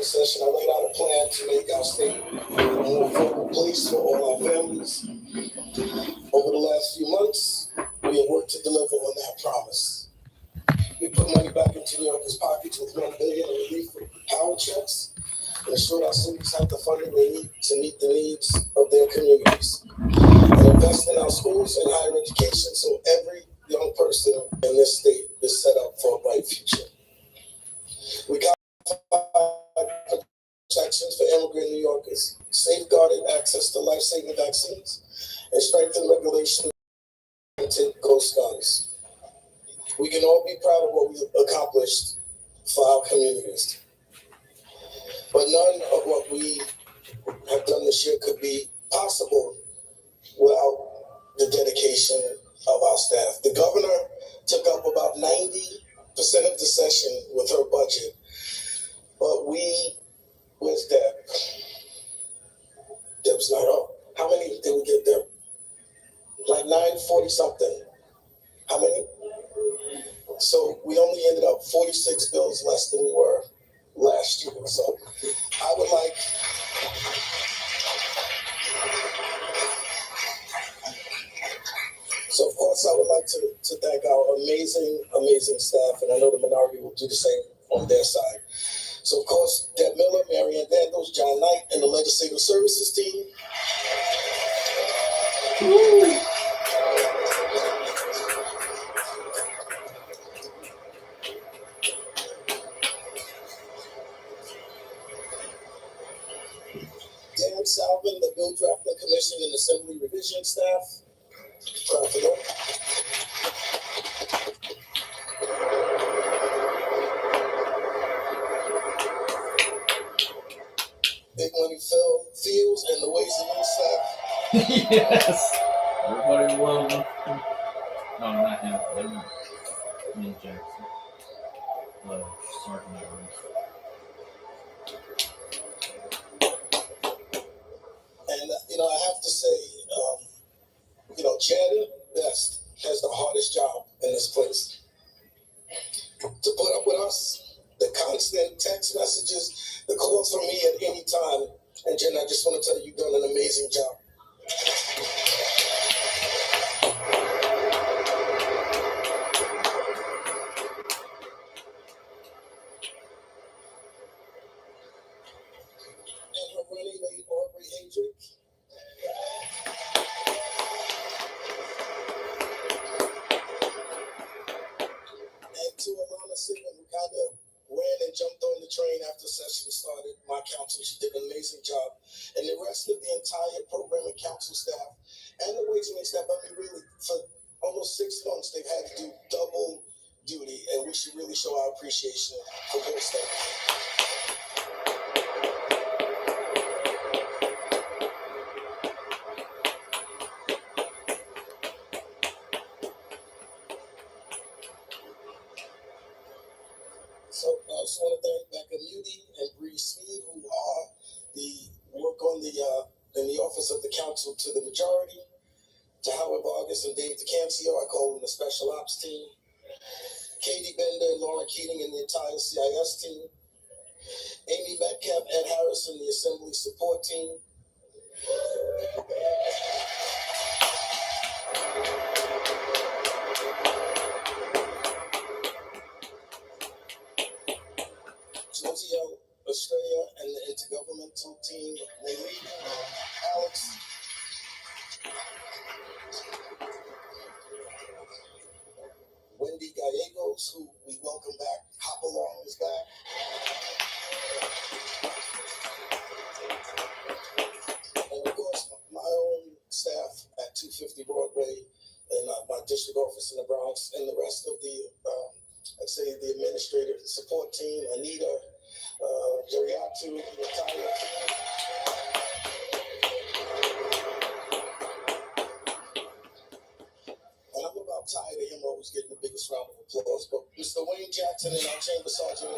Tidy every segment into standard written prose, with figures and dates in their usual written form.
legislative session, I laid out a plan to make our state a more affordable place for all our families. Over the last few months, we have worked to deliver on that promise. We put money back into New Yorkers' pockets with $1 billion in relief for power checks and assured our cities have the funding they need to meet the needs of their communities. And invest in our schools and higher education so every young person in this state is set up for a bright future. We got protections for immigrant New Yorkers, safeguarded access to life-saving vaccines, and strengthened regulation to ghost guns. We can all be proud of what we've accomplished for our communities. But none of what we have done this year could be possible without the dedication of our staff. The governor took up about 90% of the session with her budget, but where's Deb? Deb's not up. How many did we get, Deb? Like 940 something. How many? So we only ended up 46 bills less than we were last year. So I would like of course, I would like to thank our amazing staff, and I know the minority will do the same on their side. So, of course, Deb Miller, Marianne Daniels, John Knight, and the Legislative Services team. Dan Salvin, the Bill Drafting Commission and Assembly Revision staff. Big Money Phil Fields and the Ways and Means staff. Yes. Everybody loves him. No, not him. Me Jackson. Sergeant Evans. And, I have to say, Jen Best has the hardest job in this place. To put up with us, the constant text messages, the calls from me at any time. And Jen, I just want to tell you, you've done an amazing job. And her running mate, Aubrey Hendrick. And to Alana Sigmund, who kind of ran and jumped on the train after session started, my council. She did an amazing job. And the rest of the entire program and council staff and the Ways and Means staff, really, for almost 6 months, they've had to do double duty, and we should really show our appreciation for their staff. So I just want to thank Becca Muti and Bree Smead, who are work on in the office of the council to the majority. To Howard Vargas and Dave DeCancio, I call them the special ops team. Katie Bender and Laura Keating and the entire CIS team. Amy Metcalf, Ed Harrison, the assembly support team. Josie Estrella and the intergovernmental team, Alex. Wendy Gallegos, who we welcome back. Hopalong is back. And of course, my own staff at 250 Broadway and my district office in the Bronx, and the rest of the, the administrative support team, Anita, Jeriatu, the entire team. And I'm about tired of him always getting the biggest round of applause, but Mr. Wayne Jackson and our chamber sergeant.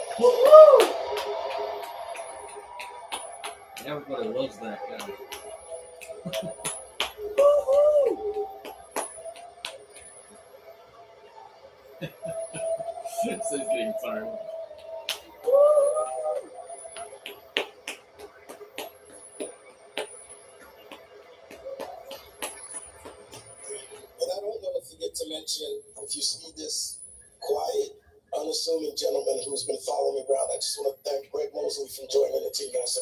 Everybody loves that guy. So he's getting tired. mention, if you see this quiet, unassuming gentleman who's been following me around, I just want to thank Greg Mosley for joining the team also.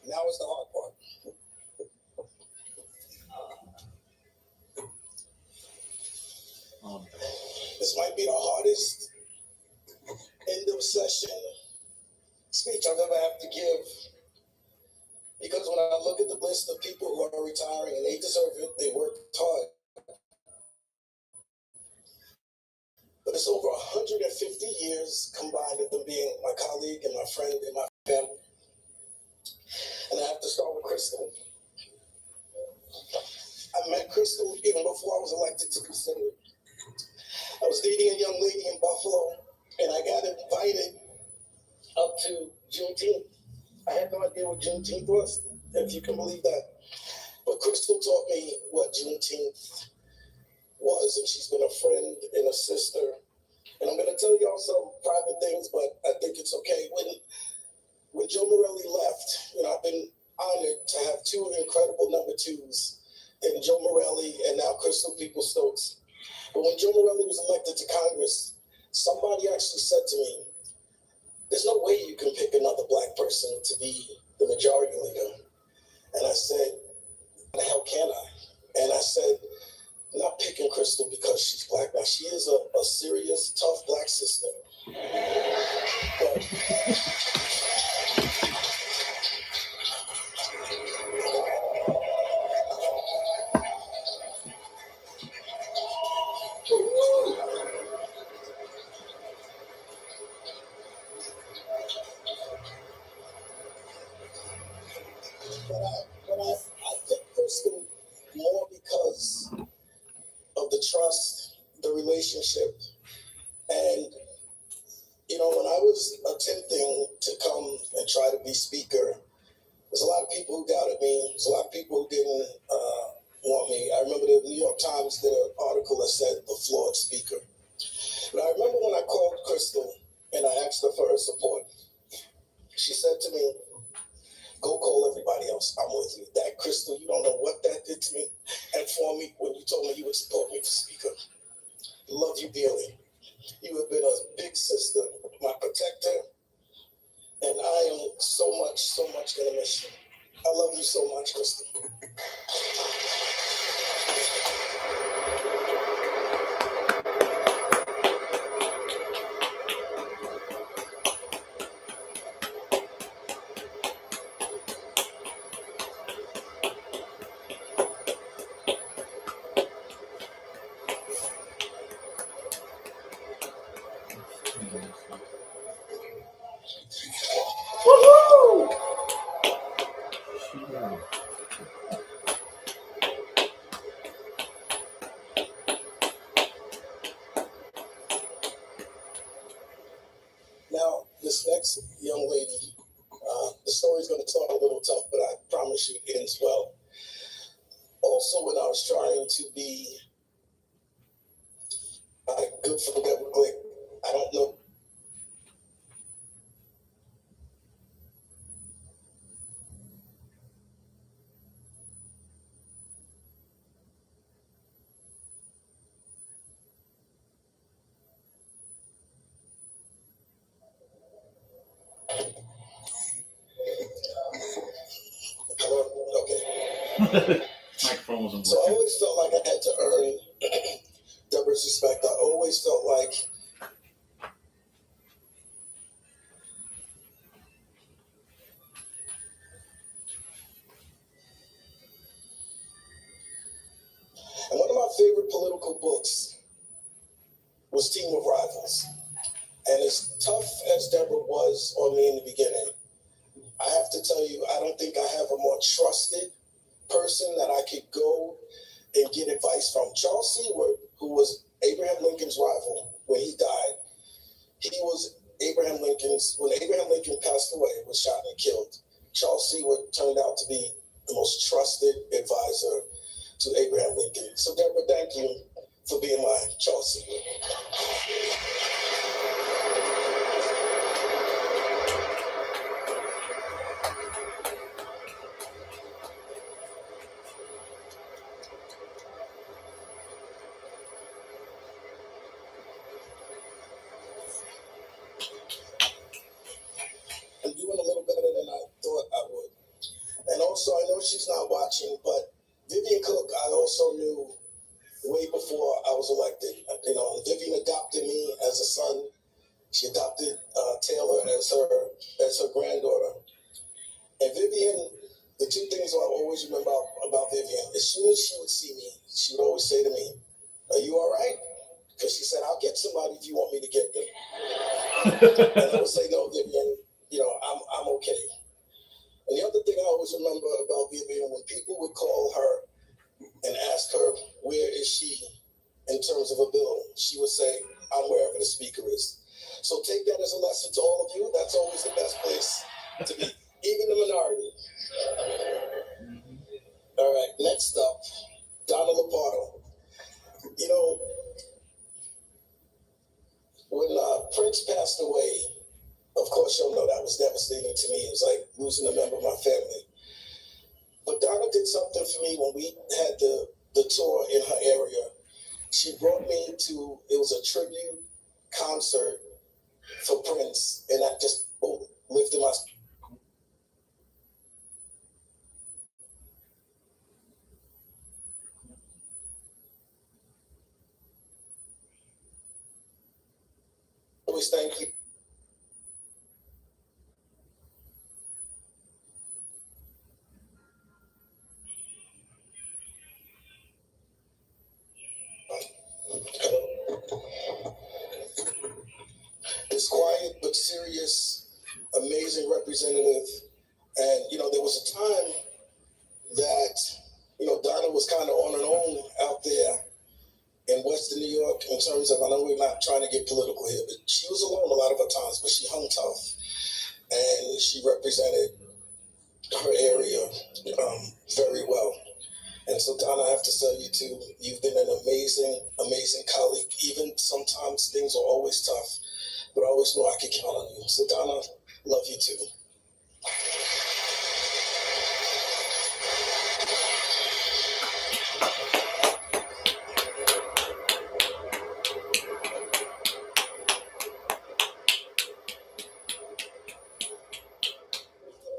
Now is the hard part. This might be the hardest end of session speech I've ever had to give, because when I look at the list of people who are retiring, and they deserve it, they worked hard, but it's over 150 years combined of them being my colleague and my friend and my family. And I have to start with Crystal. I met Crystal even before I was elected to be senator. I was dating a young lady in Buffalo, and I got invited up to Juneteenth. I had no idea what Juneteenth was, if you can believe that. But Crystal taught me what Juneteenth was, and she's been a friend and a sister. And I'm going to tell y'all some private things, but I think it's okay. When Joe Morelli left, I've been honored to have two incredible number twos in Joe Morelli and now Crystal Peoples-Stokes. But when Joe Morelli was elected to Congress, somebody actually said to me, there's no way you can pick another black person to be the majority leader. And I said, how the hell can I? And I said, I'm not picking Crystal because she's black. Now, she is a serious, tough black sister. But I picked Crystal more because of the trust, the relationship. And, when I was attempting to come and try to be speaker, there's a lot of people who doubted me. There's a lot of people who didn't want me. I remember the New York Times did an article that said the flawed speaker. But I remember when I called Crystal and I asked her for her support, she said to me, go call everybody else. I'm with you. That Crystal, you don't know what that did to me and for me when you told me you would support me for speaker. Love you dearly. You have been a big sister, my protector, and I am so much gonna miss you. I love you so much, Crystal. Woohoo! Now, this next young lady, the story's going to sound a little tough, but I promise you it ends well. Also, when I was trying to be good for Deborah Glick, I don't know. Okay. Microphone wasn't So I working. always felt like I had to earn Deborah's respect. I always felt like and one of my favorite political books was Team of Rivals. And as tough as Deborah was on me in the beginning, I have to tell you, I don't think I have a more trusted person that I could go and get advice from. Charles Seward, who was Abraham Lincoln's rival when he died, he was when Abraham Lincoln passed away, was shot and killed, Charles Seward turned out to be the most trusted advisor to Abraham Lincoln. So Deborah, thank you for being my Charles Seward. watching, but Vivian Cook, I also knew way before I was elected. Vivian adopted me as a son. She adopted Taylor as her granddaughter. And Vivian, the two things I always remember about Vivian, as soon as she would see me, she would always say to me, "Are you all right?" Because she said, "I'll get somebody if you want me to get them." And I would say, "No, Vivian, I'm okay." And the other thing I always remember about Vivian, when people would call her and ask her, "Where is she in terms of a bill?" she would say, "I'm wherever the speaker is." So take that as a lesson to all of you. That's always the best place to be, even the minority. All right, next up, Donna Lopato. When Prince passed away, of course, y'all know that was devastating to me. It was like losing a member of my family. But Donna did something for me when we had the tour in her area. She brought me to, it was a tribute concert for Prince, and that just lifted my. Always thank you. This quiet but serious, amazing representative. And, there was a time that, Donna was kind of on her own out there in Western New York in terms of, I know we're not trying to get political here, but she was alone a lot of her times, but she hung tough. And she represented her area very well. And so, Donna, I have to tell you, too, you've been an amazing, amazing colleague. Even sometimes things are always tough, but I always know I could count on you. So, Donna, love you, too.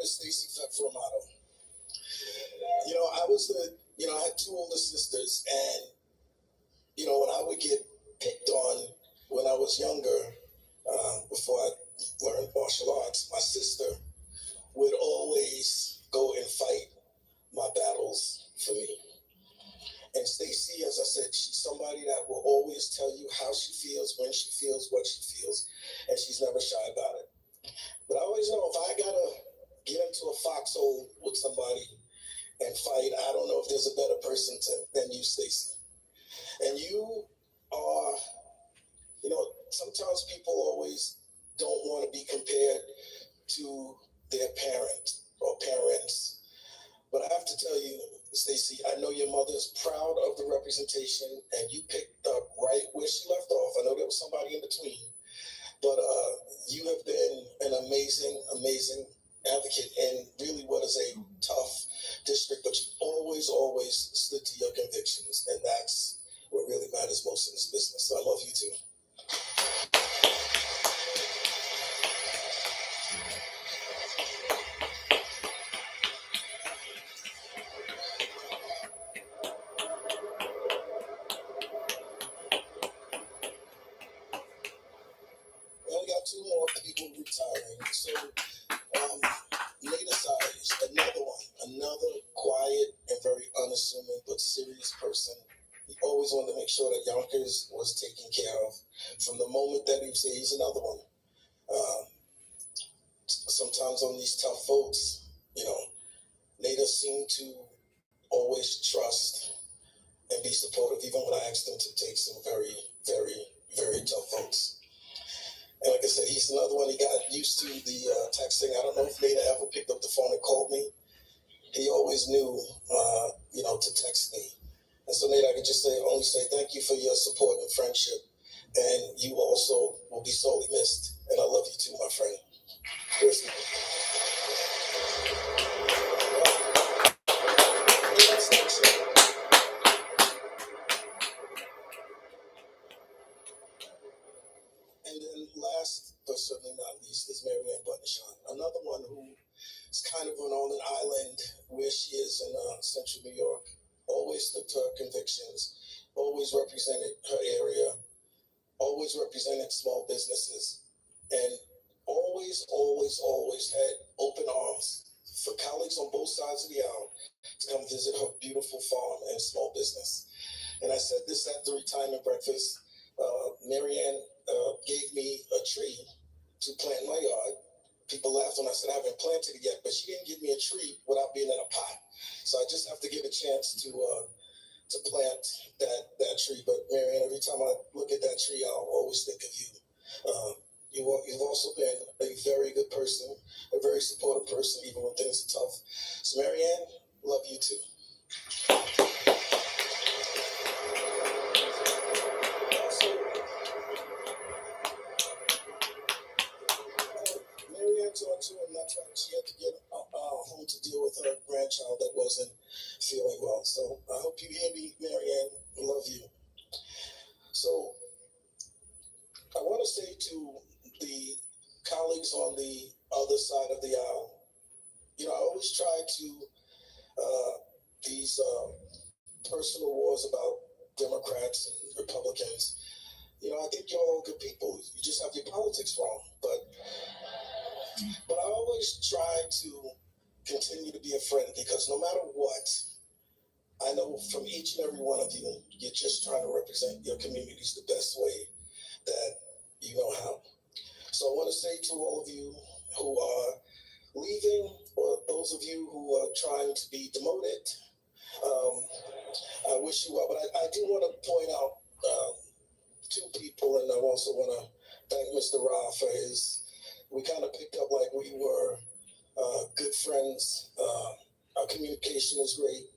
Stacey Feck-Formato. I had two older sisters, and, when I would get picked on when I was younger, before I learned martial arts, my sister would always go and fight my battles for me. And Stacey, as I said, she's somebody that will always tell you how she feels, when she feels, what she feels, and she's never shy about it. But I always know if I gotta get into a foxhole with somebody and fight, I don't know if there's a better person than you, Stacey. And you are, sometimes people always don't want to be compared to their parent or parents. But I have to tell you, Stacey, I know your mother is proud of the representation, and you picked up right where she left off. I know there was somebody in between, but you have been an amazing, amazing advocate in really what is a tough district, but you always, always stood to your convictions, and that's what really matters most in this business. So I love you too. We only got two more people retiring. So, Nate Asage, another quiet and very unassuming but serious person. He always wanted to make sure that Yonkers was taken care of. From the moment that he would say, he's another one. Sometimes on these tough votes, Nate seemed to always trust and be supportive, even when I asked him to take some very, very, very tough votes. And like I said, he's another one. He got used to the texting. I don't know if Nate ever picked up the phone and called me. He always knew, to text me. And so, Nate, I could just only say thank you for your support and friendship. And you also will be sorely missed. And I love you too, my friend. Listen. And then last, but certainly not least, is Marianne Buttonshot, another one who It's kind of on an island where she is in central New York. Always stood to her convictions, always represented her area, always represented small businesses, and always had open arms for colleagues on both sides of the aisle to come visit her beautiful farm and small business. And I said this at the retirement breakfast. Marianne gave me a tree to plant in my yard. People laughed when I said I haven't planted it yet, but she didn't give me a tree without being in a pot. So I just have to give a chance to plant that tree. But Marianne, every time I look at that tree, I'll always think of you. You've also been a very good person, a very supportive person, even when things are tough. So Marianne, love you too. Marianne's on tour, and that's why she had to get home to deal with her grandchild that wasn't feeling well. So I hope you hear me, Marianne. I love you. So I want to say to the colleagues on the other side of the aisle, I always try to these personal wars about Democrats and Republicans. I think you're all good people. You just have your politics wrong. But I always try to continue to be a friend, because no matter what, I know from each and every one of you, you're just trying to represent your communities the best way that you know how. So I want to say to all of you who are leaving, or those of you who are trying to be demoted, I wish you well. But I do want to point out two people, and I also want to thank Mr. Ra for we kind of picked up like we were good friends. Our communication is great.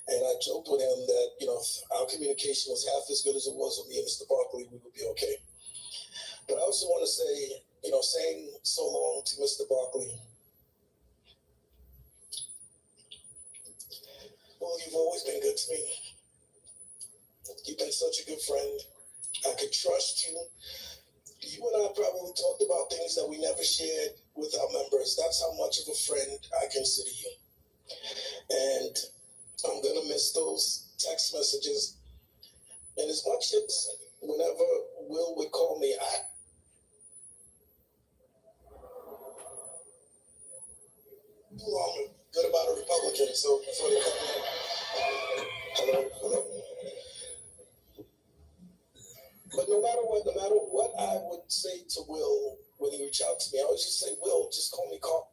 And I joked with him that, if our communication was half as good as it was with me and Mr. Barkley, we would be okay. But I also want to say, saying so long to Mr. Barkley. Well, you've always been good to me. You've been such a good friend. I could trust you. You and I probably talked about things that we never shared with our members. That's how much of a friend I consider you. And I'm going to miss those text messages. And as much as whenever Will would call me, I'm good about a Republican, so before they call me, hello. But no matter what I would say to Will when he reached out to me, I always just say, Will, just call me Carl.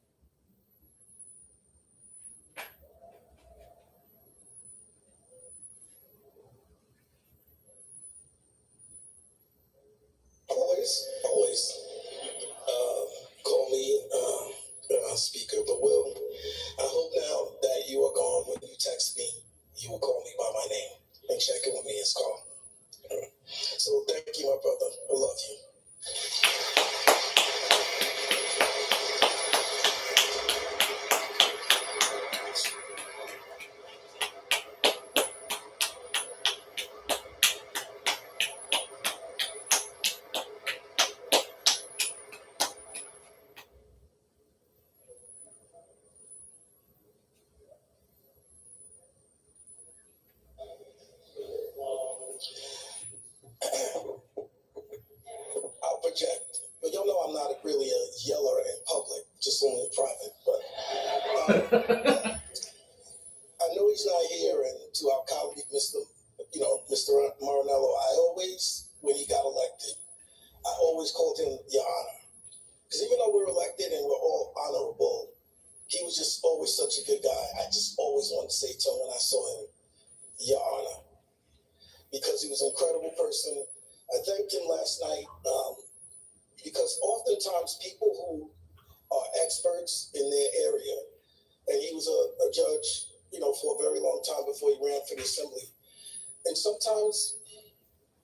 Always call me speaker. But Will, I hope now that you are gone, when you text me, you will call me by my name and check in with me as Carl. So thank you, my brother. I love you. I'll project. But y'all know I'm not really a yeller in public, just only in private. But I know he's not here, and to our colleague, Mr. Marinello, I always, when he got elected, I always called him Your Honor. Because even though we're elected and we're all honorable, he was just always such a good guy. I just always wanted to say to him when I saw him, Your Honor. Because he was an incredible person. I thanked him last night because oftentimes people who are experts in their area, and he was a judge, for a very long time before he ran for the assembly. And sometimes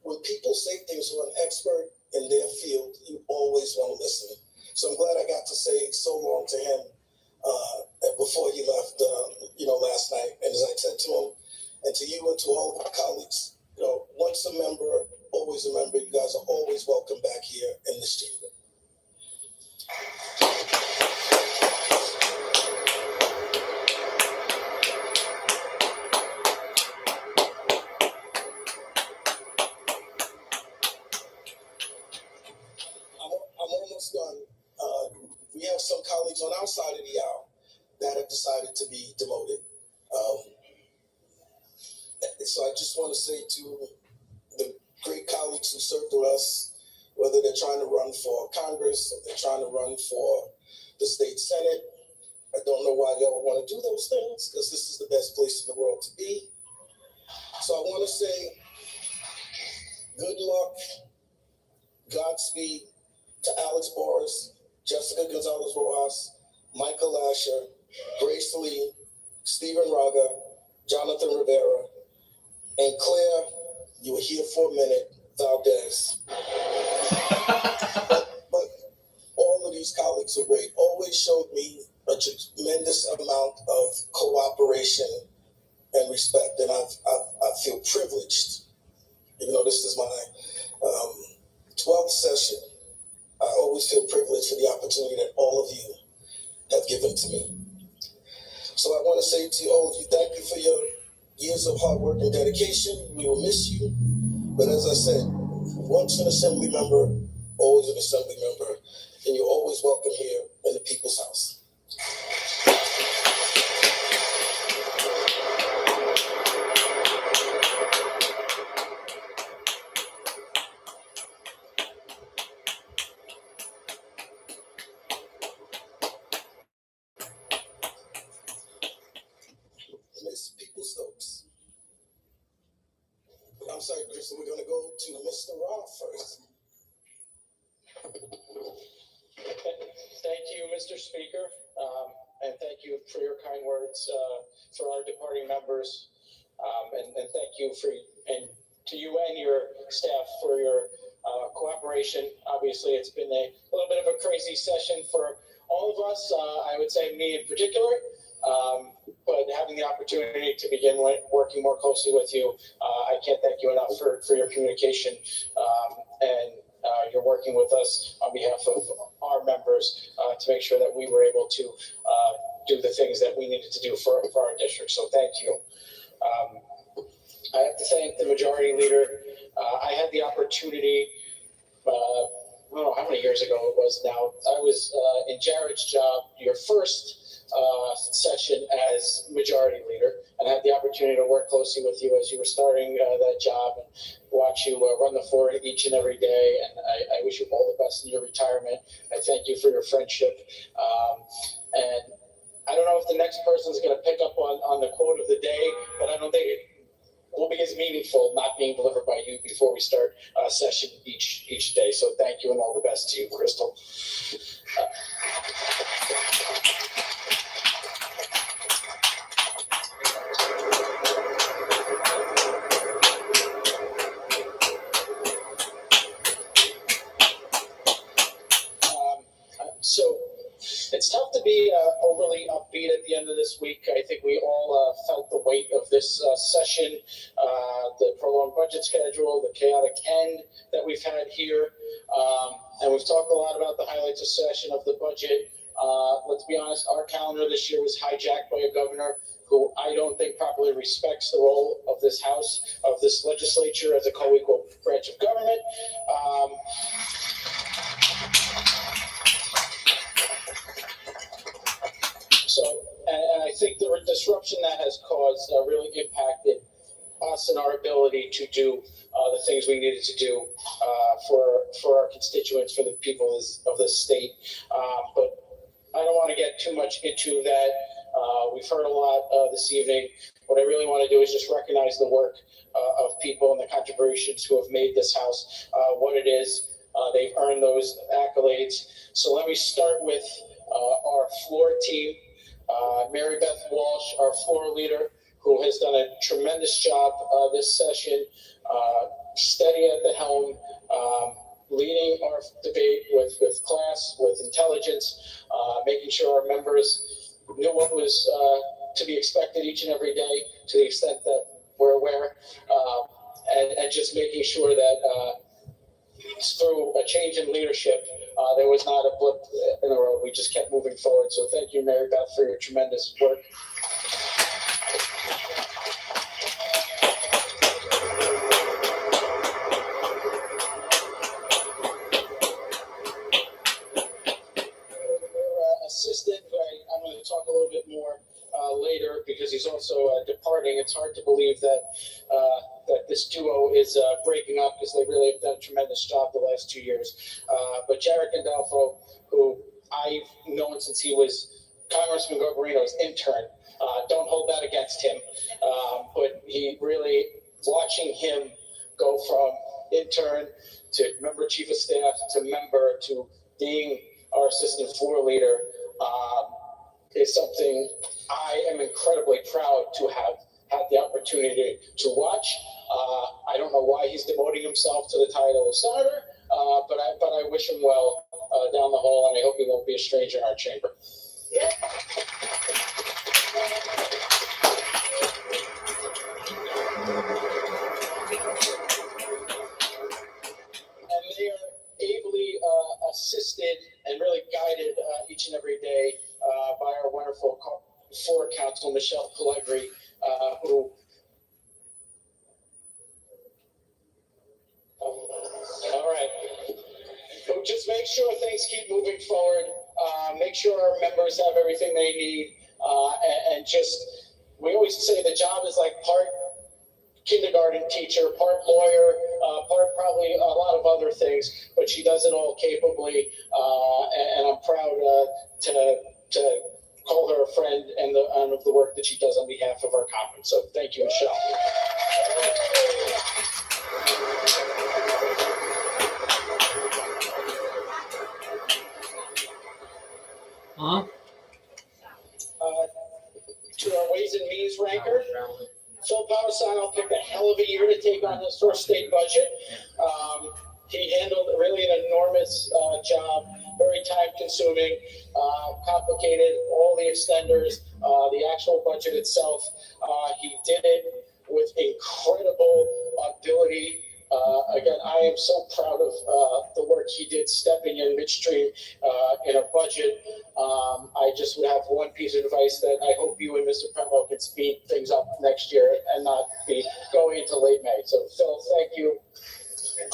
when people say things who are an expert in their field, you always want to listen. So I'm glad I got to say so long to him before he left, last night. And as I said to him, and to you and to all of our colleagues, once a member, always a member. You guys are always welcome back here in this chamber. colleagues on our side of the aisle that have decided to be demoted. So I just want to say to the great colleagues who served with us, whether they're trying to run for Congress or they're trying to run for the state Senate, I don't know why y'all want to do those things, because this is the best place in the world to be. So I want to say good luck, Godspeed to Alex Boris, Jessica Gonzalez Rojas, Michael Lasher, Grace Lee, Stephen Raga, Jonathan Rivera, and Claire, you were here for a minute, Valdez. but all of these colleagues are great, always showed me a tremendous amount of cooperation and respect, and I feel privileged. Even though this is my 12th session, I always feel privileged for the opportunity that all of you have given to me. So I want to say to all of you, thank you for your years of hard work and dedication. We will miss you. But as I said, once an assembly member, always an assembly member, and you're always welcome here in the People's House. Miss People Stokes. I'm sorry, Crystal, we're going to go to Mr. Roth first. Thank you, Mr. Speaker, and thank you for your kind words for our departing members, and thank you to you and your staff for your cooperation. Obviously, it's been a little bit of a crazy session for all of us. I would say me in particular. But having the opportunity to begin working more closely with you, I can't thank you enough for your communication and you're working with us on behalf of our members to make sure that we were able to do the things that we needed to do for our district. So thank you. I have to thank the majority leader. I had the opportunity, I don't know how many years ago it was now. I was in Jared's job, your first session as majority leader, and I had the opportunity to work closely with you as you were starting that job and watch you run the floor each and every day. And I wish you all the best in your retirement. I thank you for your friendship. And I don't know if the next person is going to pick up on the quote of the day, but I don't think it will be as meaningful not being delivered by you before we start session each day. So thank you and all the best to you, Crystal. So it's tough to be overly upbeat at the end of this week. I think we all felt the weight of this session, the prolonged budget schedule, the chaotic end that we've had here. And we've talked a lot about the highlights of session of the budget. Let's be honest, our calendar this year was hijacked by a governor who I don't think properly respects the role of this House, of this legislature as a co-equal branch of government. And I think the disruption that has caused really impacted us and our ability to do the things we needed to do for our constituents, for the people of this state. But I don't want to get too much into that. We've heard a lot this evening. What I really want to do is just recognize the work of people and the contributions who have made this House what it is. They've earned those accolades. So let me start with our floor team. Mary Beth Walsh, our floor leader, who has done a tremendous job this session, steady at the helm, leading our debate with class, with intelligence, making sure our members knew what was to be expected each and every day to the extent that we're aware, and just making sure that through a change in leadership, there was not a blip in the road. We just kept moving forward. So thank you, Mary Beth, for your tremendous work. Assistant as he's also departing. It's hard to believe that this duo is breaking up, because they really have done a tremendous job the last 2 years. But Jared Gandolfo, who I've known since he was Congressman Garbarino's intern, don't hold that against him. But he really, watching him go from intern to member chief of staff to member to being our assistant floor leader is something I am incredibly proud to have had the opportunity to watch. I don't know why he's devoting himself to the title of senator, but I wish him well down the hall, and I hope he won't be a stranger in our chamber. And they are ably assisted and really guided each and every day by our wonderful floor counsel, Michelle Pellegri, who just make sure things keep moving forward, make sure our members have everything they need, and just, we always say the job is like part kindergarten teacher, part lawyer, part probably a lot of other things, but she does it all capably, and I'm proud to call her a friend and of the work that she does on behalf of our conference. So thank you, Michelle. To our Ways and Means ranker, Phil Palisano picked a hell of a year to take on his first state budget. He handled really an enormous job, very time-consuming, complicated, all the extenders, the actual budget itself. He did it with incredible ability. Again, I am so proud of the work he did stepping in midstream in a budget. I just would have one piece of advice that I hope you and Mr. Premo can speed things up next year and not be going into late May. So, Phil, thank you. And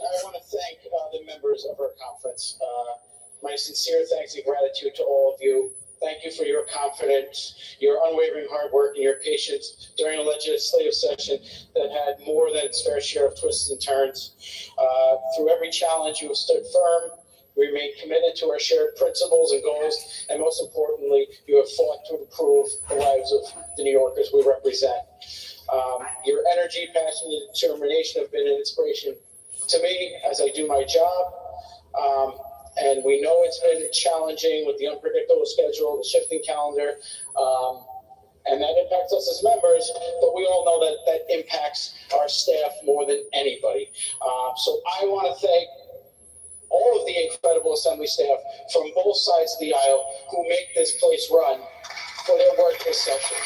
I want to thank the members of our conference. My sincere thanks and gratitude to all of you. Thank you for your confidence, your unwavering hard work, and your patience during a legislative session that had more than its fair share of twists and turns. Through every challenge, you have stood firm, remained committed to our shared principles and goals, and most importantly, you have fought to improve the lives of the New Yorkers we represent. Your energy, passion, and determination have been an inspiration to me as I do my job. And we know it's been challenging with the unpredictable schedule, the shifting calendar, and that impacts us as members, but we all know that that impacts our staff more than anybody. So I want to thank all of the incredible Assembly staff from both sides of the aisle who make this place run for their work this session.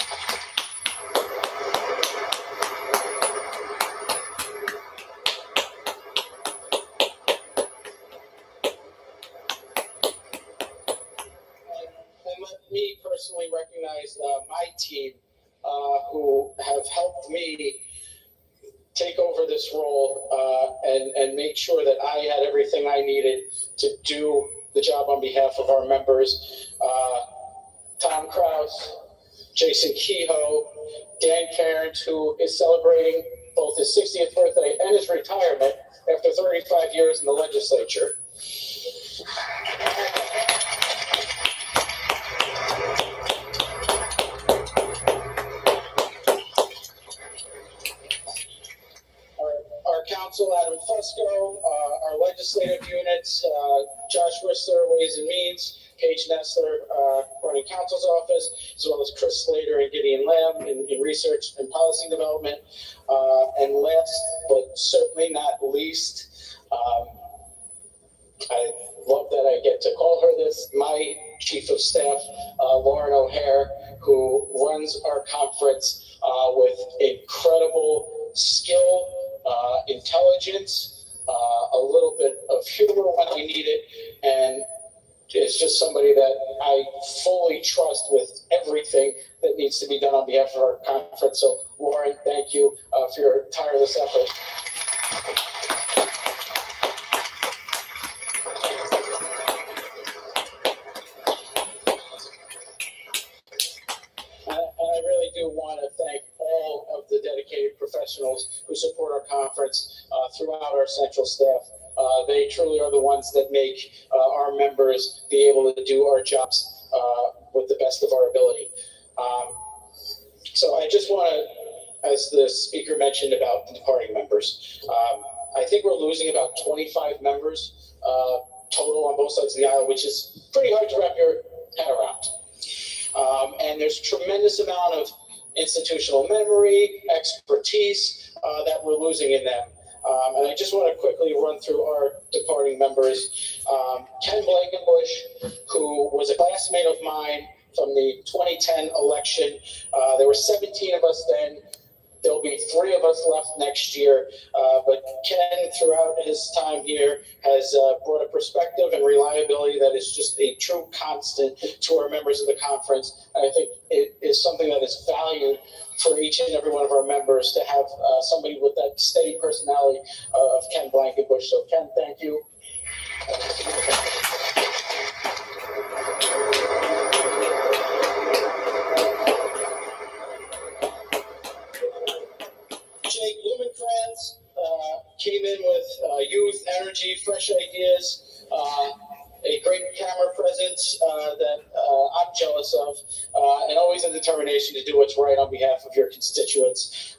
Me personally recognize my team who have helped me take over this role and make sure that I had everything I needed to do the job on behalf of our members. Tom Kraus, Jason Kehoe, Dan Cairns, who is celebrating both his 60th birthday and his retirement after 35 years in the legislature. Council Adam Fusco, our legislative units, Josh Whistler, Ways and Means, Paige Nestler, running council's office, as well as Chris Slater and Gideon Lamb in research and policy development. And last, but certainly not least, I love that I get to call her this, my chief of staff, Lauren O'Hare, who runs our conference with incredible skill, intelligence, a little bit of humor when I need it, and is just somebody that I fully trust with everything that needs to be done on behalf of our conference. So, Lauren, thank you for your tireless effort. And I really do want to thank all of the dedicated professionals who support our conference throughout our central staff. They truly are the ones that make our members be able to do our jobs with the best of our ability. So I just want to, as the speaker mentioned about the departing members, I think we're losing about 25 members total on both sides of the aisle, which is pretty hard to wrap your head around. And there's tremendous amount of institutional memory, expertise that we're losing in them. And I just want to quickly run through our departing members. Ken Blankenbush, who was a classmate of mine from the 2010 election. There were 17 of us then. There'll be 3 of us left next year. But Ken, throughout his time here, has brought a perspective and reliability that is just a true constant to our members of the conference. And I think it is something that is valued for each and every one of our members to have somebody with that steady personality of Ken Blankenbush. So Ken, thank you. Jake Blumenkrantz came in with youth, energy, fresh ideas, a great camera presence that I'm jealous of, and always a determination to do what's right on behalf of your constituents.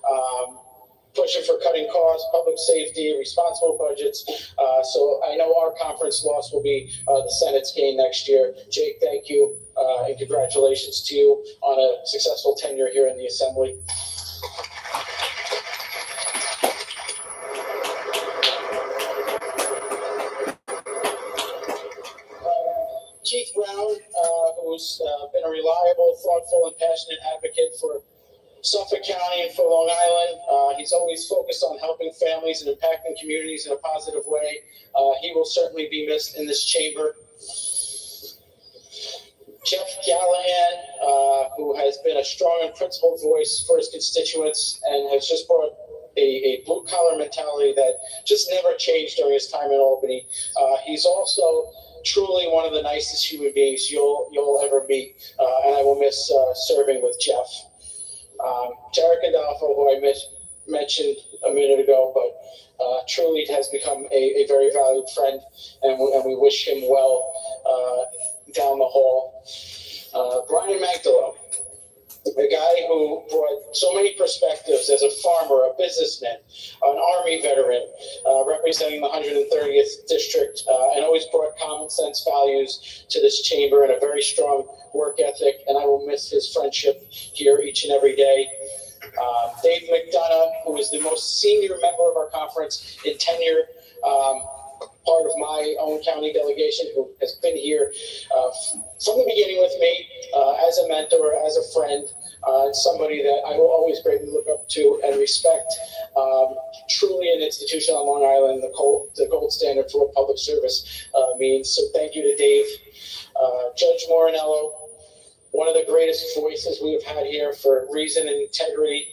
Pushing for cutting costs, public safety, responsible budgets. So I know our conference loss will be the Senate's gain next year. Jake, thank you, and congratulations to you on a successful tenure here in the Assembly. Keith Brown, who's been a reliable, thoughtful, and passionate advocate for Suffolk County and for Long Island. He's always focused on helping families and impacting communities in a positive way. He will certainly be missed in this chamber. Jeff Callahan, who has been a strong and principled voice for his constituents and has just brought a blue-collar mentality that just never changed during his time in Albany. He's also truly one of the nicest human beings you'll ever meet, and I will miss serving with Jeff. Derek Adolfo, who I mentioned a minute ago, but truly has become a very valued friend, and we wish him well down the hall. Brian Magdalo, a guy who brought so many perspectives as a farmer, a businessman, an Army veteran, representing the 130th District, and always brought common sense values to this chamber and a very strong work ethic, and I will miss his friendship here each and every day. Dave McDonough, who is the most senior member of our conference in tenure, part of my own county delegation, who has been here from the beginning with me as a mentor, as a friend, and somebody that I will always greatly look up to and respect. Truly an institution on Long Island, the gold standard for what public service means. So thank you to Dave. Judge Morinello, one of the greatest voices we have had here for reason and integrity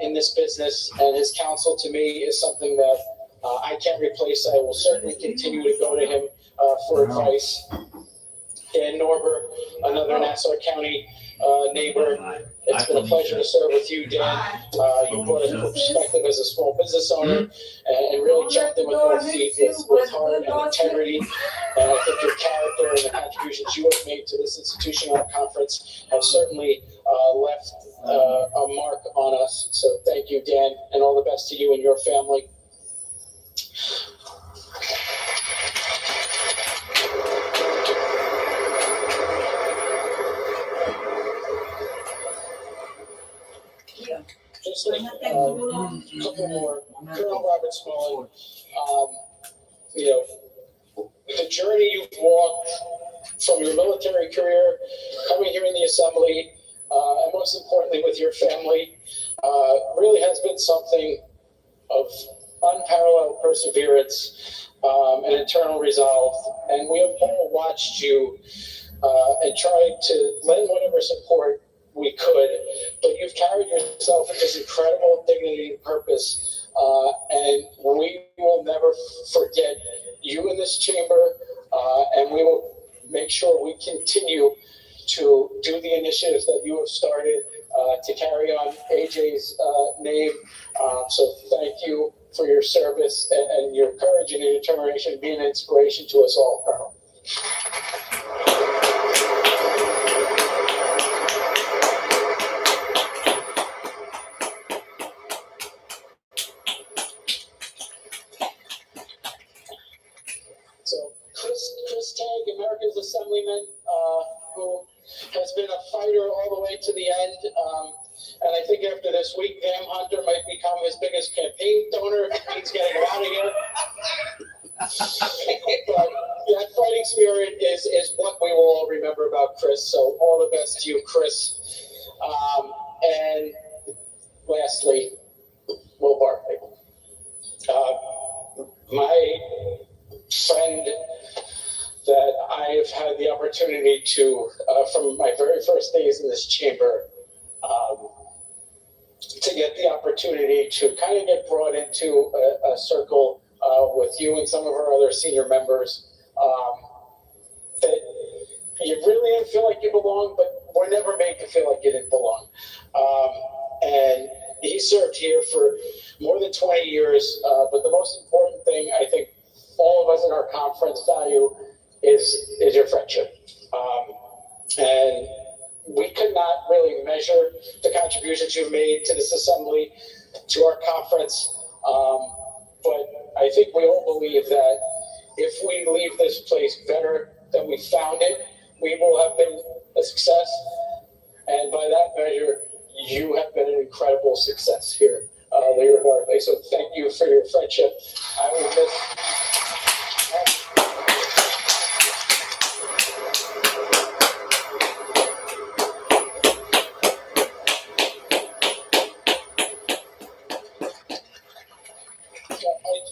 in this business, and his counsel to me is something that I can't replace. I will certainly continue to go to him for advice. Dan Norber, another Nassau County neighbor. It's been a pleasure to serve with you, Dan. You brought a perspective as a small business owner and really jumped in with both feet with heart and integrity. And I think your character and the contributions you have made to this institution and our conference have certainly left a mark on us. So thank you, Dan, and all the best to you and your family. Just like a couple more. Colonel Robert Smalley, the journey you've walked from your military career, coming here in the Assembly, and most importantly with your family, really has been something of unparalleled perseverance and internal resolve. And we have all watched you and tried to lend whatever support we could, but you've carried yourself with this incredible dignity and purpose, and we will never forget you in this chamber, and we will make sure we continue to do the initiatives that you have started to carry on AJ's name. So thank you for your service and your courage and your determination, being an inspiration to us all, Colonel. So Chris Tagg, America's Assemblyman, who has been a fighter all the way to the end. And I think after this week, Pam Hunter might become his biggest campaign donor if he means getting him out of here. But that fighting spirit is what we will all remember about Chris. So all the best to you, Chris. And lastly, Will Barkley. My friend that I've had the opportunity to, from my very first days in this chamber, to get the opportunity to kind of get brought into a circle with you and some of our other senior members, that you really didn't feel like you belonged, but were never made to feel like you didn't belong. And he served here for more than 20 years, but the most important thing I think all of us in our conference value is your friendship. And we could not really measure the contributions you've made to this assembly, to our conference. But I think we all believe that if we leave this place better than we found it, we will have been a success. And by that measure, you have been an incredible success here, Leader Barkley. So thank you for your friendship. I will miss.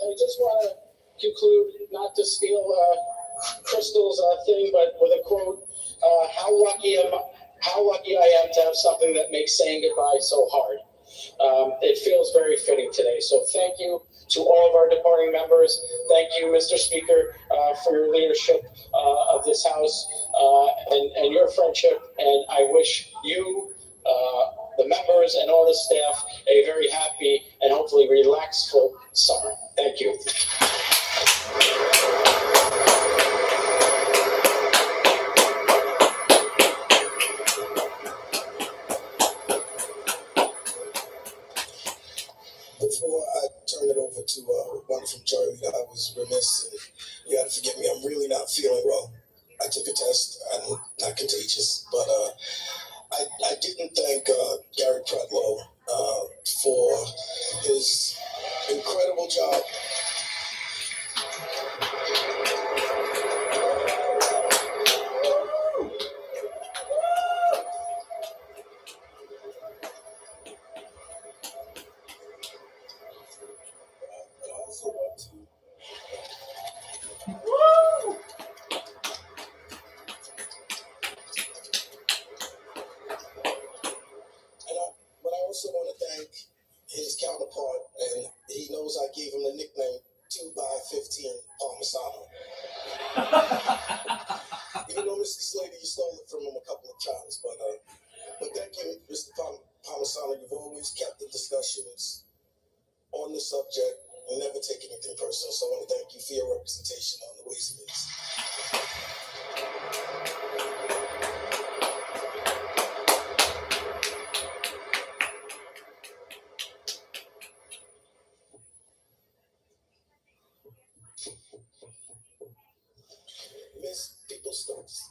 I just want to conclude, not to steal Crystal's thing, but with a quote: "How lucky I am to have something that makes saying goodbye so hard." It feels very fitting today. So thank you to all of our departing members. Thank you, Mr. Speaker, for your leadership of this House and your friendship. And I wish you, the members, and all the staff a very happy and hopefully relaxful summer. Thank you. Before I turn it over to wonderful Charlie, I was remiss, and you got to forgive me. I'm really not feeling well. I took a test. I'm not contagious, but I didn't thank Gary Pretlow for his incredible job. I also want to But I also want to thank his counterpart, and he knows I gave him the nickname 2x15 Parmesano. Even though Mr. Slater, you stole it from him a couple of times, but thank you, Mr. Parmesano. You've always kept the discussions on the subject and never take anything personal. So I want to thank you for your representation on the Ways and Means. Miss People Stokes.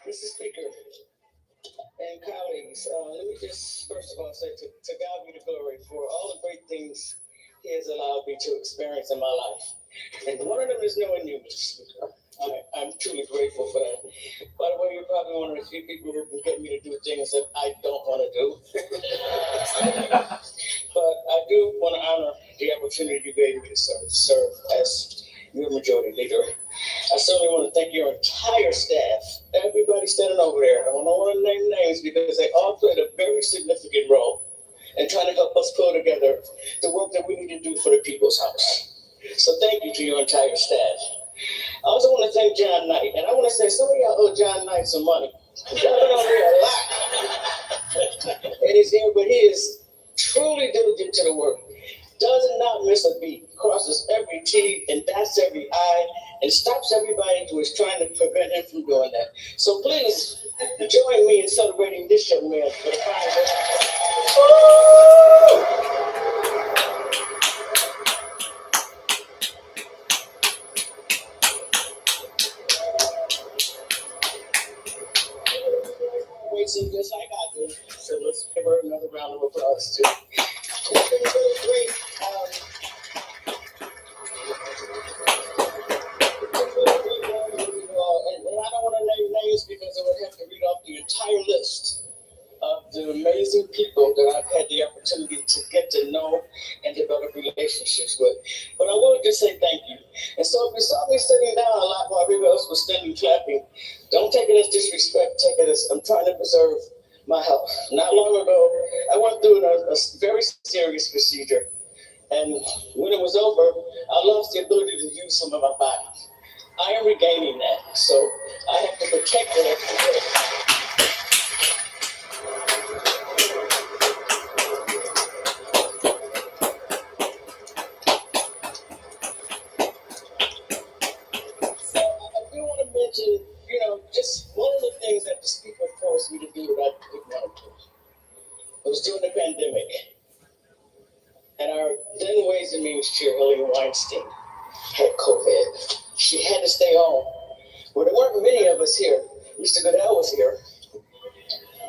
Mr. Speaker and colleagues, let me just first of all say to God be the glory for all the great things He has allowed me to experience in my life. And one of them is knowing you, Mr. Speaker. I'm truly grateful for that. By the way, you're probably one of the few people who can get me to do things that I don't want to do. But I do want to honor the opportunity you gave me to serve as your majority leader. I certainly want to thank your entire staff, everybody standing over there. I don't want to name names because they all played a very significant role in trying to help us pull together the work that we need to do for the People's House. So thank you to your entire staff. I also want to thank John Knight, and I want to say some of y'all owe John Knight some money. Y'all been over here a lot. And he's here, but he is truly diligent to the work. Does not miss a beat, crosses every T and dots every I, and stops everybody who is trying to prevent him from doing that. So please join me in celebrating this young man for the fine work. Racing just like I do. So let's give her another round of applause too. It's been really great. And I don't want to name names because I would have to read off the entire list of the amazing people that I've had the opportunity to get to know and develop relationships with. But I will just say thank you. And so if you saw me sitting down a lot while everybody else was standing clapping, don't take it as disrespect, take it as I'm trying to preserve my health. Not long ago, I went through a very serious procedure. And when it was over, I lost the ability to use some of my body. I am regaining that, so I have to protect it every day. Just one of the things that the speaker forced me to do that I didn't want to do. It was during the pandemic. And our then Ways and Means Chair, Hillary Weinstein, had COVID. She had to stay home. Well, there weren't many of us here. Mr. Goodell was here.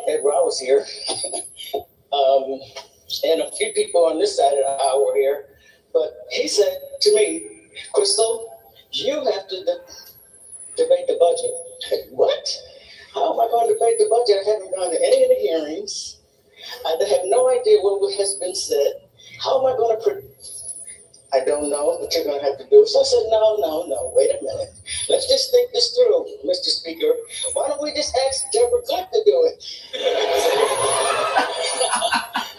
Ed Rao was here. And a few people on this side of the aisle were here. But he said to me, Crystal, you have to debate the budget. What? How am I going to debate the budget? I haven't gone to any of the hearings. I have no idea what has been said. How am I going to I don't know what you're going to have to do. So I said, no, wait a minute. Let's just think this through, Mr. Speaker. Why don't we just ask Deborah Clark to do it?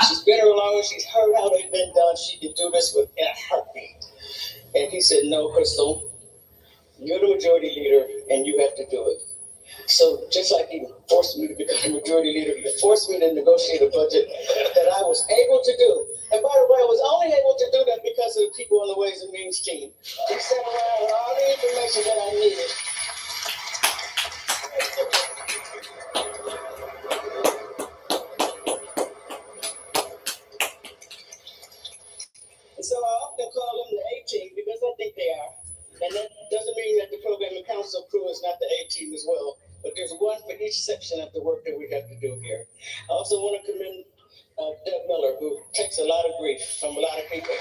She's been here long and she's heard how they've been done. She can do this in a heartbeat. And he said, no, Crystal, you're the majority leader and you have to do it. So just like he forced me to become a majority leader, he forced me to negotiate a budget that I was able to do. And by the way, I was only able to do that because of the people on the Ways and Means team. They sat around with all the information that I needed. And so I often call them the A-team because I think they are. And that doesn't mean that the programming council crew is not the A-team as well. But there's one for each section of the work that we have to do here. I also want to commend Deb Miller, who takes a lot of grief from a lot of people. By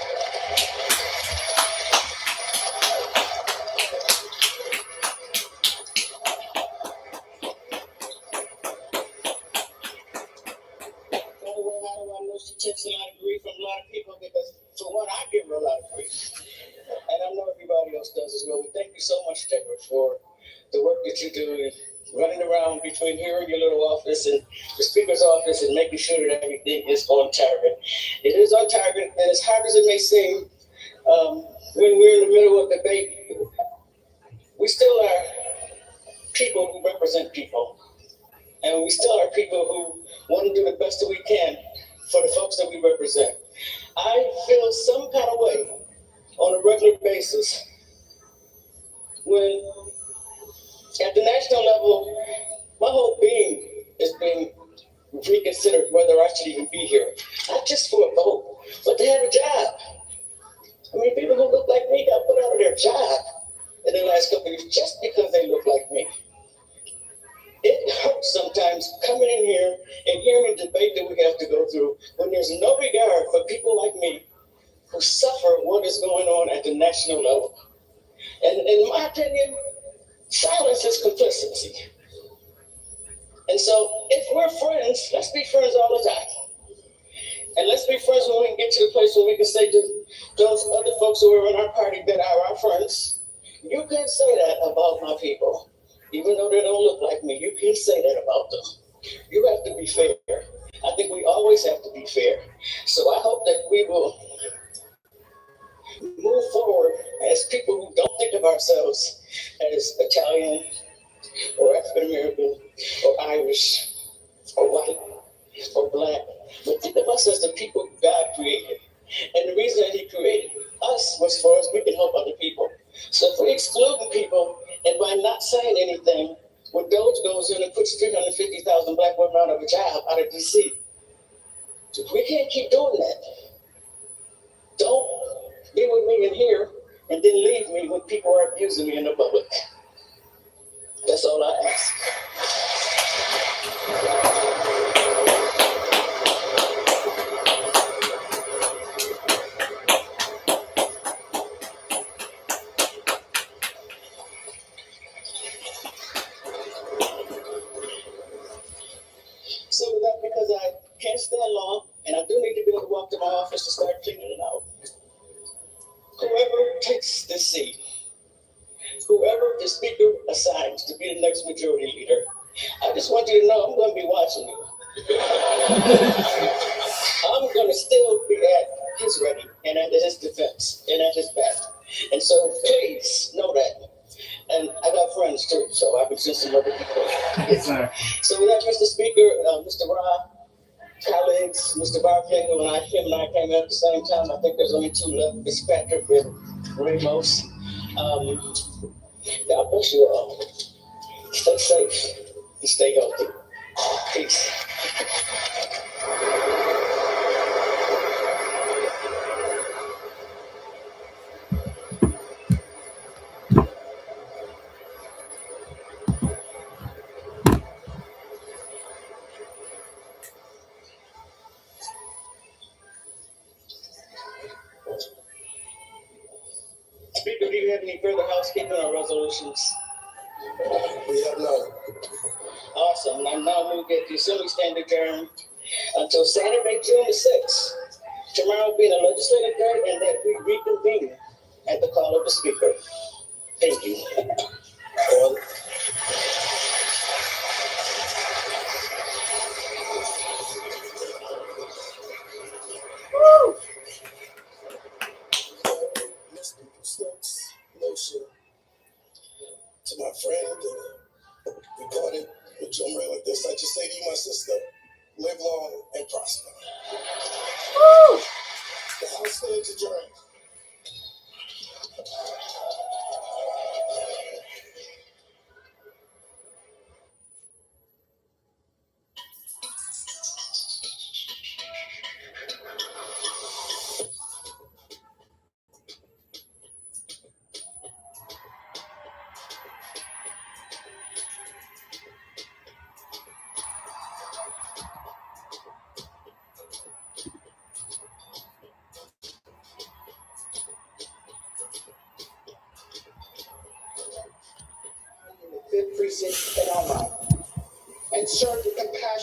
the way, how do I know she takes a lot of grief from a lot of people? Because for one, I give her a lot of grief. And I know everybody else does as well. But thank you so much, Deborah, for the work that you do, running around between here and your little office and the speaker's office and making sure that everything is on target. It is on target, and as hard as it may seem, when we're in the middle of debate, we still are people who represent people. And we still are people who want to do the best that we can for the folks that we represent. I feel some kind of way on a regular basis when at the national level, my whole being is being reconsidered whether I should even be here. Not just for a vote, but to have a job. I mean, people who look like me got put out of their job in the last couple of years just because they look like me. It hurts sometimes coming in here and hearing the debate that we have to go through when there's no regard for people like me who suffer what is going on at the national level. And in my opinion, silence is complicity. And so if we're friends, let's be friends all the time. And let's be friends when we can get to the place where we can say to those other folks who are in our party that are our friends, You can say that about my people. Even though they don't look like me, you can say that about them. You have to be fair. I think we always have to be fair. So I hope that we will move forward as people who don't think of ourselves as Italian or African American or Irish or white or black, but think of us as the people God created. And the reason that He created us was for us, we can help other people. So if we're excluding people and by not saying anything, when Doge goes in and puts 350,000 black women out of a job out of DC, we can't keep doing that. Don't be with me in here and then leave me when people are abusing me in the public. That's all I ask. So with that, because I can't stand long, and I do need to be able to walk to my office to start cleaning it out. Whoever takes this seat, whoever the speaker assigns to be the next majority leader, I just want you to know I'm going to be watching you. I'm going to still be at his ready and at his defense and at his back. And so please know that. And I got friends too, so I can send some other people. Yes, sir. So with that, Mr. Speaker, Mr. Ra, colleagues, Mr. Barclay, him and I came out at the same time. I think there's only two left, Miss Patrick and Ramos. God bless you all. Stay safe and stay healthy. Peace. Speaker, do you have any further housekeeping or resolutions? We have none. Awesome. I now move that the Assembly stand adjourned until Saturday, June the 6th. Tomorrow being a legislative day, and that we reconvene at the call of the Speaker. Thank you. On. Mr. Stokes, motion to my friend and recorded with John Ray like this. I just say to you, my sister, live long and prosper. Woo! The House stands adjourned. Fifth precinct in our life and serve with compassion.